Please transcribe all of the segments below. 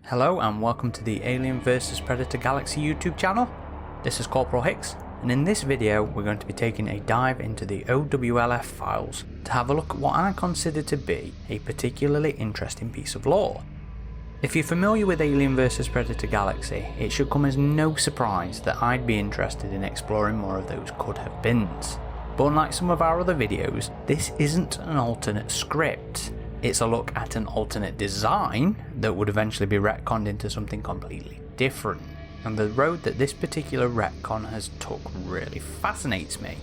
Hello and welcome to the Alien vs Predator Galaxy YouTube channel. This is Corporal Hicks, and in this video we're going to be taking a dive into the OWLF files to have a look at what I consider to be a particularly interesting piece of lore. If you're familiar with Alien vs Predator Galaxy, it should come as no surprise that I'd be interested in exploring more of those could have beens. But unlike some of our other videos, this isn't an alternate script. It's a look at an alternate design that would eventually be retconned into something completely different. And the road that this particular retcon has took really fascinates me.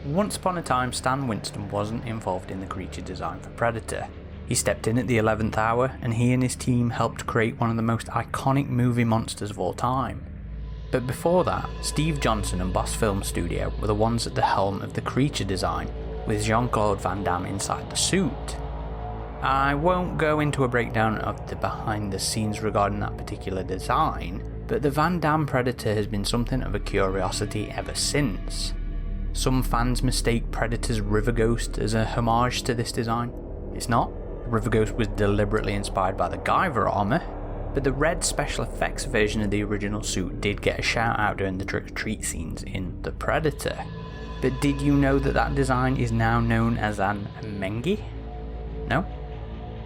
Once upon a time, Stan Winston wasn't involved in the creature design for Predator. He stepped in at the 11th hour, and he and his team helped create one of the most iconic movie monsters of all time. But before that, Steve Johnson and Boss Film Studio were the ones at the helm of the creature design, with Jean Claude Van Damme inside the suit. I won't go into a breakdown of the behind the scenes regarding that particular design, but the Van Damme Predator has been something of a curiosity ever since. Some fans mistake Predator's River Ghost as a homage to this design. It's not. The River Ghost was deliberately inspired by the Guyver armour, but the red special effects version of the original suit did get a shout out during the trick or treat scenes in The Predator. But did you know that that design is now known as an Amengi? No?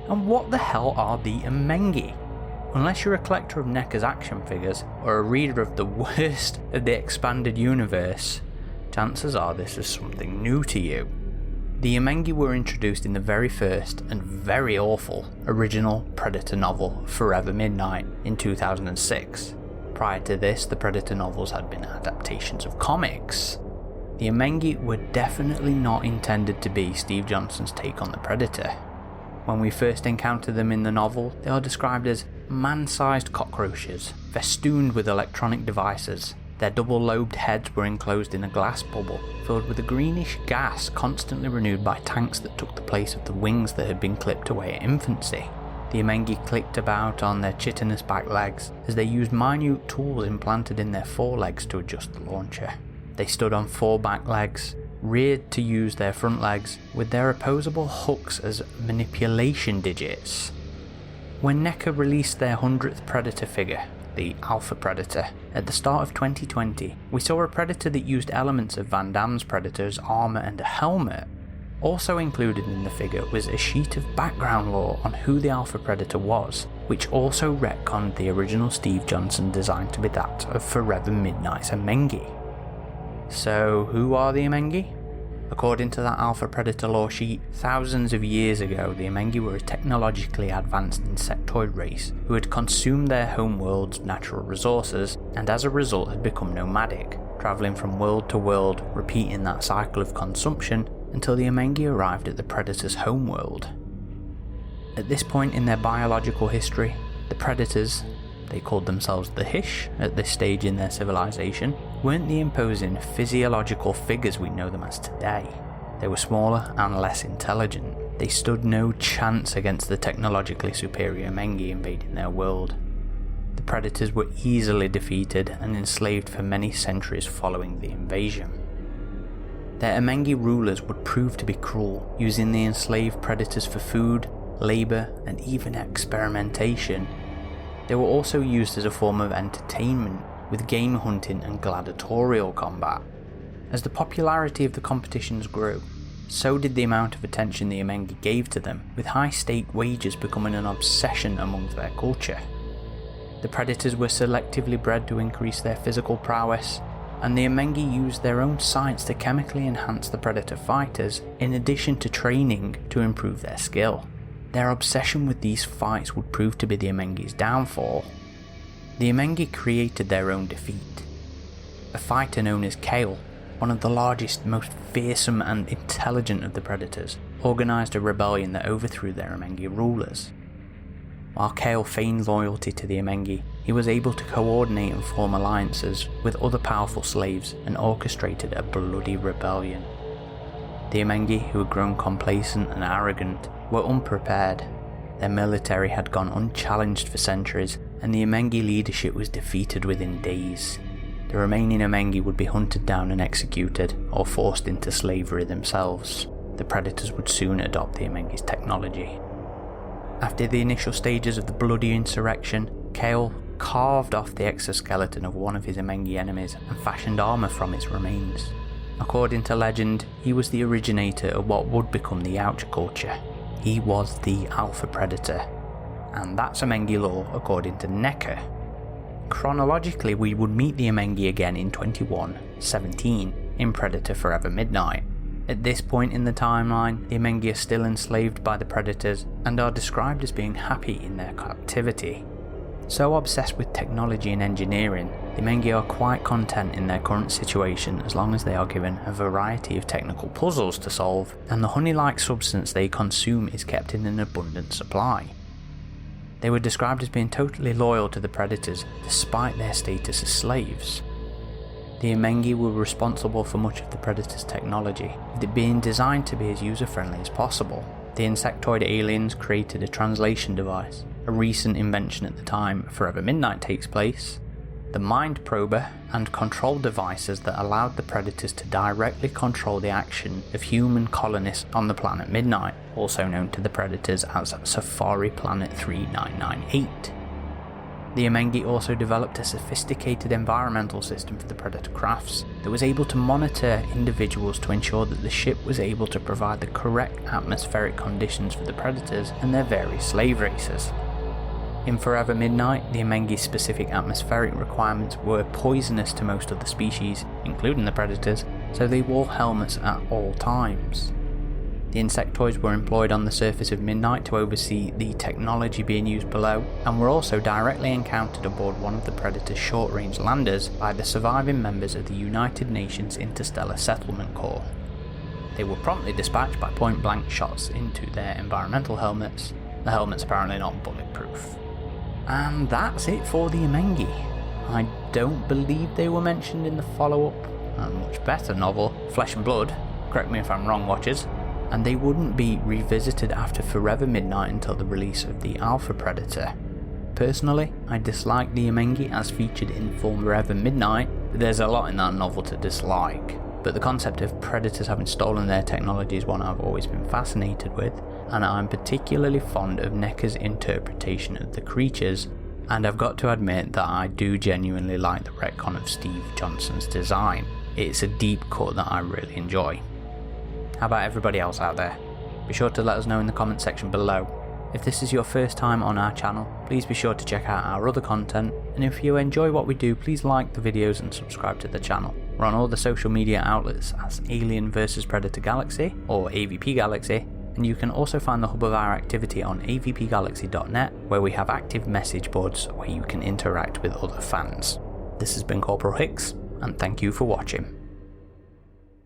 And what the hell are the Amengi? Unless you're a collector of NECA's action figures or a reader of the worst of the expanded universe, chances are this is something new to you. The Amengi were introduced in the very first and very awful original Predator novel Forever Midnight in 2006. Prior to this, the Predator novels had been adaptations of comics. The Amengi were definitely not intended to be Steve Johnson's take on the Predator. When we first encounter them in the novel, they are described as man-sized cockroaches, festooned with electronic devices. Their double-lobed heads were enclosed in a glass bubble, filled with a greenish gas constantly renewed by tanks that took the place of the wings that had been clipped away at infancy. The Amengi clicked about on their chitinous back legs as they used minute tools implanted in their forelegs to adjust the launcher. They stood on 4 back legs, reared to use their front legs, with their opposable hooks as manipulation digits. When NECA released their 100th Predator figure, the Alpha Predator, at the start of 2020, we saw a Predator that used elements of Van Damme's Predator's armour and a helmet. Also included in the figure was a sheet of background lore on who the Alpha Predator was, which also retconned the original Steve Johnson design to be that of Forever Midnight's Amengi. So who are the Amengi? According to that Alpha Predator lore sheet, thousands of years ago the Amengi were a technologically advanced insectoid race who had consumed their homeworld's natural resources and as a result had become nomadic, travelling from world to world, repeating that cycle of consumption until the Amengi arrived at the Predator's homeworld. At this point in their biological history, the Predators, they called themselves the Hish at this stage in their civilization, weren't the imposing physiological figures we know them as today. They were smaller and less intelligent. They stood no chance against the technologically superior Amengi invading their world. The Predators were easily defeated and enslaved for many centuries following the invasion. Their Amengi rulers would prove to be cruel, using the enslaved Predators for food, labour and even experimentation. They were also used as a form of entertainment, with game hunting and gladiatorial combat. As the popularity of the competitions grew, so did the amount of attention the Amengi gave to them, with high-stake wagers becoming an obsession amongst their culture. The Predators were selectively bred to increase their physical prowess, and the Amengi used their own science to chemically enhance the Predator fighters, in addition to training to improve their skill. Their obsession with these fights would prove to be the Amengi's downfall. The Amengi created their own defeat. A fighter known as Kale, one of the largest, most fearsome and intelligent of the Predators, organised a rebellion that overthrew their Amengi rulers. While Kale feigned loyalty to the Amengi, he was able to coordinate and form alliances with other powerful slaves and orchestrated a bloody rebellion. The Amengi, who had grown complacent and arrogant, were unprepared. Their military had gone unchallenged for centuries, and the Amengi leadership was defeated within days. The remaining Amengi would be hunted down and executed, or forced into slavery themselves. The Predators would soon adopt the Amengi's technology. After the initial stages of the bloody insurrection, Kale carved off the exoskeleton of one of his Amengi enemies and fashioned armour from its remains. According to legend, he was the originator of what would become the Oucher culture. He was the Alpha Predator, and that's Amengi lore according to NECA. Chronologically, we would meet the Amengi again in 2117 in Predator Forever Midnight. At this point in the timeline, the Amengi are still enslaved by the Predators and are described as being happy in their captivity. So obsessed with technology and engineering, the Amengi are quite content in their current situation as long as they are given a variety of technical puzzles to solve and the honey-like substance they consume is kept in an abundant supply. They were described as being totally loyal to the Predators despite their status as slaves. The Amengi were responsible for much of the Predator's technology, with it being designed to be as user-friendly as possible. The insectoid aliens created a translation device, a recent invention at the time Forever Midnight takes place, the Mind Prober, and control devices that allowed the Predators to directly control the action of human colonists on the planet Midnight, also known to the Predators as Safari Planet 3998. The Amengi also developed a sophisticated environmental system for the Predator crafts that was able to monitor individuals to ensure that the ship was able to provide the correct atmospheric conditions for the Predators and their various slave races. In Forever Midnight, the Amengi's specific atmospheric requirements were poisonous to most of the species, including the Predators, so they wore helmets at all times. The insectoids were employed on the surface of Midnight to oversee the technology being used below, and were also directly encountered aboard one of the Predator's short-range landers by the surviving members of the United Nations Interstellar Settlement Corps. They were promptly dispatched by point-blank shots into their environmental helmets, the helmets apparently not bulletproof. And that's it for the Amengi. I don't believe they were mentioned in the follow-up, and much better novel, Flesh and Blood, correct me if I'm wrong watchers, and they wouldn't be revisited after Forever Midnight until the release of the Alpha Predator. Personally, I dislike the Amengi as featured in Forever Midnight, but there's a lot in that novel to dislike. But the concept of Predators having stolen their technology is one I've always been fascinated with, and I'm particularly fond of NECA's interpretation of the creatures, and I've got to admit that I do genuinely like the retcon of Steve Johnson's design. It's a deep cut that I really enjoy. How about everybody else out there? Be sure to let us know in the comment section below. If this is your first time on our channel, please be sure to check out our other content, and if you enjoy what we do, please like the videos and subscribe to the channel. We're on all the social media outlets as Alien vs Predator Galaxy, or AVP Galaxy, and you can also find the hub of our activity on avpgalaxy.net, where we have active message boards where you can interact with other fans. This has been Corporal Hicks, and thank you for watching.